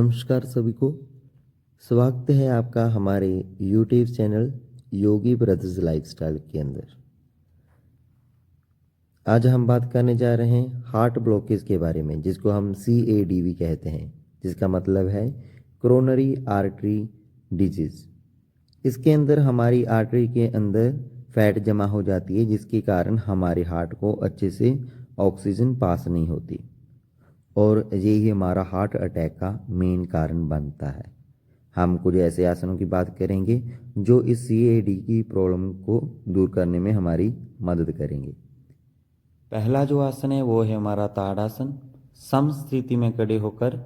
नमस्कार सभी को। स्वागत है आपका हमारे यूट्यूब चैनल योगी ब्रदर्स लाइफस्टाइल के अंदर। आज हम बात करने जा रहे हैं हार्ट ब्लॉकेज के बारे में, जिसको हम CADV कहते हैं, जिसका मतलब है कोरोनरी आर्टरी डिजीज। इसके अंदर हमारी आर्टरी के अंदर फैट जमा हो जाती है, जिसके कारण हमारे हार्ट को अच्छे से ऑक्सीजन पास नहीं होती और यही हमारा हार्ट अटैक का मेन कारण बनता है। हम कुछ ऐसे आसनों की बात करेंगे जो इस CAD की प्रॉब्लम को दूर करने में हमारी मदद करेंगे। पहला जो आसन है वो है हमारा ताड़ासन। सम स्थिति में खड़े होकर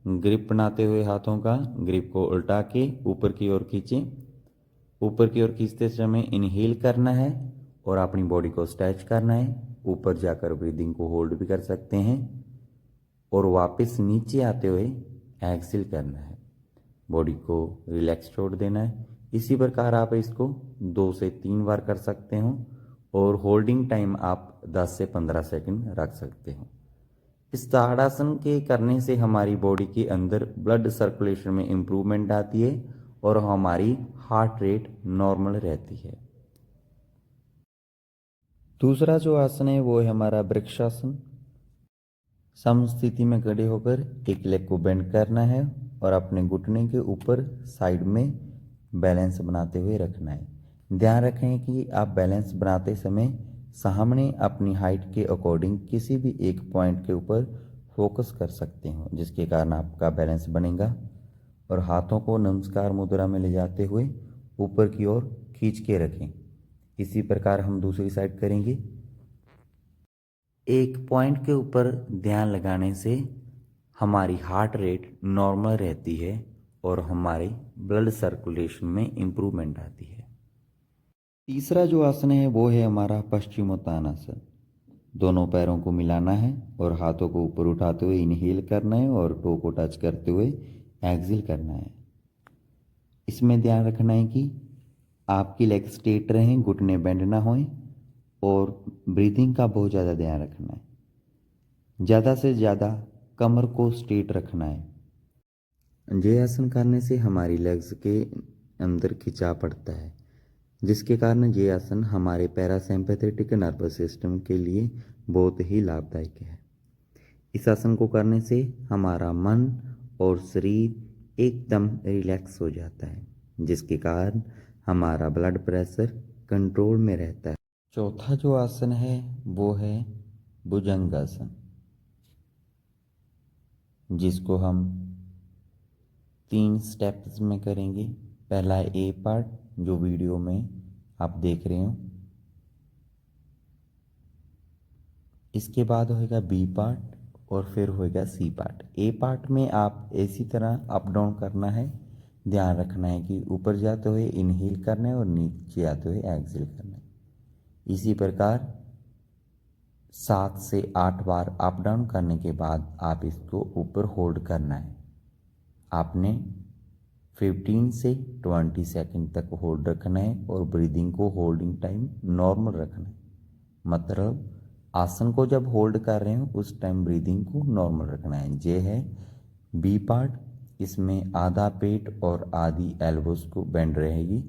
ग्रिप बनाते हुए हाथों का ग्रिप को उल्टा के ऊपर की ओर खींचें। ऊपर की ओर खींचते समय इनहेल करना है और अपनी बॉडी को स्ट्रेच करना है। ऊपर जाकर ब्रीदिंग को होल्ड भी कर सकते हैं और वापस नीचे आते हुए एक्सेल करना है। बॉडी को रिलैक्स छोड़ देना है। इसी प्रकार आप इसको 2 से 3 बार कर सकते हो और होल्डिंग टाइम आप 10 से 15 सेकंड रख सकते हो। इस ताड़ासन के करने से हमारी बॉडी के अंदर ब्लड सर्कुलेशन में इम्प्रूवमेंट आती है और हमारी हार्ट रेट नॉर्मल रहती है। दूसरा जो आसन है वो है हमारा वृक्षासन। सम स्थिति में खड़े होकर एक लेग को बेंड करना है और अपने घुटने के ऊपर साइड में बैलेंस बनाते हुए रखना है। ध्यान रखें कि आप बैलेंस बनाते समय सामने अपनी हाइट के अकॉर्डिंग किसी भी एक पॉइंट के ऊपर फोकस कर सकते हो, जिसके कारण आपका बैलेंस बनेगा। और हाथों को नमस्कार मुद्रा में ले जाते हुए ऊपर की ओर खींच के रखें। इसी प्रकार हम दूसरी साइड करेंगे। एक पॉइंट के ऊपर ध्यान लगाने से हमारी हार्ट रेट नॉर्मल रहती है और हमारे ब्लड सर्कुलेशन में इम्प्रूवमेंट आती है। तीसरा जो आसन है वो है हमारा पश्चिमोत्तानासन। दोनों पैरों को मिलाना है और हाथों को ऊपर उठाते हुए इनहेल करना है और टो को टच करते हुए एक्सहेल करना है। इसमें ध्यान रखना है कि आपकी लेग स्ट्रेट रहें, घुटने बेंड ना होएं और ब्रीदिंग का बहुत ज़्यादा ध्यान रखना है। ज़्यादा से ज़्यादा कमर को स्ट्रेट रखना है। ये आसन करने से हमारी लेग्स के अंदर खिंचाव पड़ता है, जिसके कारण ये आसन हमारे पैरासिम्पैथेटिक नर्वस सिस्टम के लिए बहुत ही लाभदायक है। इस आसन को करने से हमारा मन और शरीर एकदम रिलैक्स हो जाता है, जिसके कारण हमारा ब्लड प्रेशर कंट्रोल में रहता है। चौथा जो आसन है वो है भुजंगासन, जिसको हम 3 स्टेप्स में करेंगे। पहला है ए पार्ट, जो वीडियो में आप देख रहे हो। इसके बाद होएगा बी पार्ट और फिर होएगा सी पार्ट। ए पार्ट में आप इसी तरह अप डाउन करना है। ध्यान रखना है कि ऊपर जाते हुए इनहेल करना है और नीचे आते हुए एक्सहेल करना है। इसी प्रकार 7 से 8 बार अप डाउन करने के बाद आप इसको ऊपर होल्ड करना है। आपने 15 से 20 सेकंड तक होल्ड रखना है और ब्रीदिंग को होल्डिंग टाइम नॉर्मल रखना है। मतलब आसन को जब होल्ड कर रहे हो उस टाइम ब्रीदिंग को नॉर्मल रखना है। ये है बी पार्ट। इसमें आधा पेट और आधी एल्बोस को बेंड रहेगी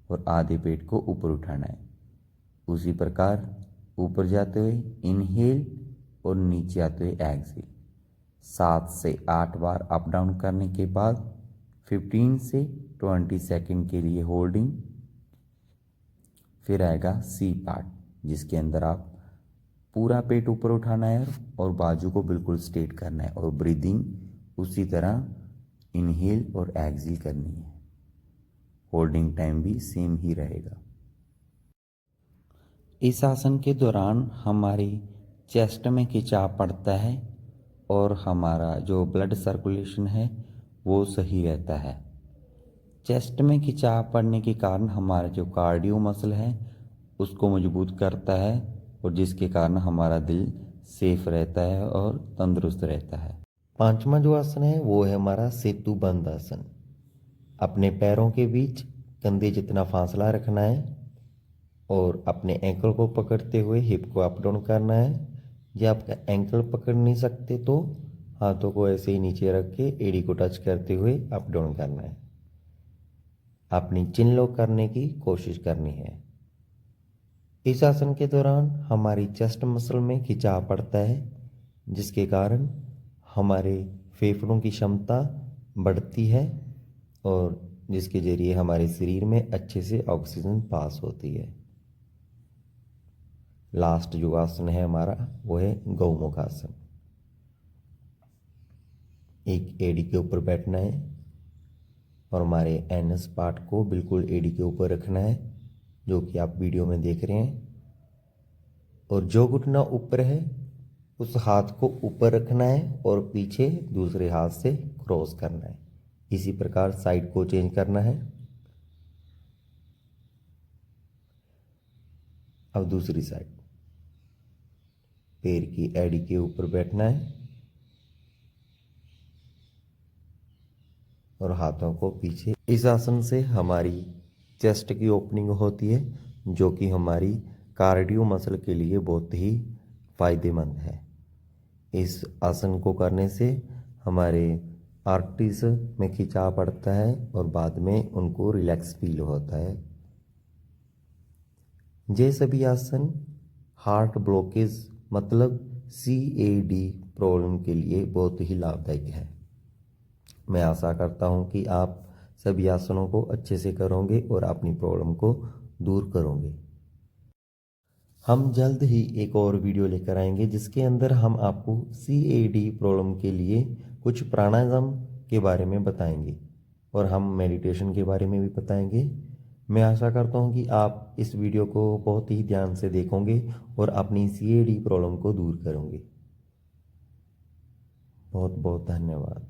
और आधे पेट को ऊपर उठाना है। उसी प्रकार ऊपर जाते हुए इनहेल और नीचे आते हुए एक्सहेल। 7 से 8 बार अप डाउन करने के बाद 15 से 20 सेकंड के लिए होल्डिंग। फिर आएगा सी पार्ट, जिसके अंदर आप पूरा पेट ऊपर उठाना है और बाजू को बिल्कुल स्ट्रेट करना है और ब्रीदिंग उसी तरह इनहेल और एक्सहेल करनी है। होल्डिंग टाइम भी सेम ही रहेगा। इस आसन के दौरान हमारी चेस्ट में खिंचाव पड़ता है और हमारा जो ब्लड सर्कुलेशन है वो सही रहता है। चेस्ट में खिंचाव पड़ने के कारण हमारा जो कार्डियो मसल है उसको मजबूत करता है और जिसके कारण हमारा दिल सेफ रहता है और तंदुरुस्त रहता है। पांचवा जो आसन है वो है हमारा सेतु बंद आसन। अपने पैरों के बीच कंधे जितना फासला रखना है और अपने एंकल को पकड़ते हुए हिप को अप डाउन करना है। या आप एंकल पकड़ नहीं सकते तो हाथों को ऐसे ही नीचे रख के एड़ी को टच करते हुए अप डाउन करना है। अपनी चिन लॉक करने की कोशिश करनी है। इस आसन के दौरान हमारी चेस्ट मसल में खिंचाव पड़ता है, जिसके कारण हमारे फेफड़ों की क्षमता बढ़ती है और जिसके जरिए हमारे शरीर में अच्छे से ऑक्सीजन पास होती है। लास्ट जो आसन है हमारा वो है गौमुख आसन। एक एड़ी के ऊपर बैठना है और हमारे एनएस पार्ट को बिल्कुल एड़ी के ऊपर रखना है, जो कि आप वीडियो में देख रहे हैं। और जो घुटना ऊपर है उस हाथ को ऊपर रखना है और पीछे दूसरे हाथ से क्रॉस करना है। इसी प्रकार साइड को चेंज करना है। अब दूसरी साइड, पैर की एड़ी के ऊपर बैठना है और हाथों को पीछे। इस आसन से हमारी चेस्ट की ओपनिंग होती है, जो कि हमारी कार्डियो मसल के लिए बहुत ही फायदेमंद है। इस आसन को करने से हमारे आर्टरीज में खिंचाव पड़ता है और बाद में उनको रिलैक्स फील होता है। ये सभी आसन हार्ट ब्लॉकेज मतलब CAD प्रॉब्लम के लिए बहुत ही लाभदायक है। मैं आशा करता हूँ कि आप सभी आसनों को अच्छे से करोगे और अपनी प्रॉब्लम को दूर करोगे। हम जल्द ही एक और वीडियो लेकर आएंगे जिसके अंदर हम आपको CAD प्रॉब्लम के लिए कुछ प्राणायाम के बारे में बताएंगे और हम मेडिटेशन के बारे में भी बताएंगे। मैं आशा करता हूं कि आप इस वीडियो को बहुत ही ध्यान से देखोगे और अपनी CAD प्रॉब्लम को दूर करोगे। बहुत बहुत धन्यवाद।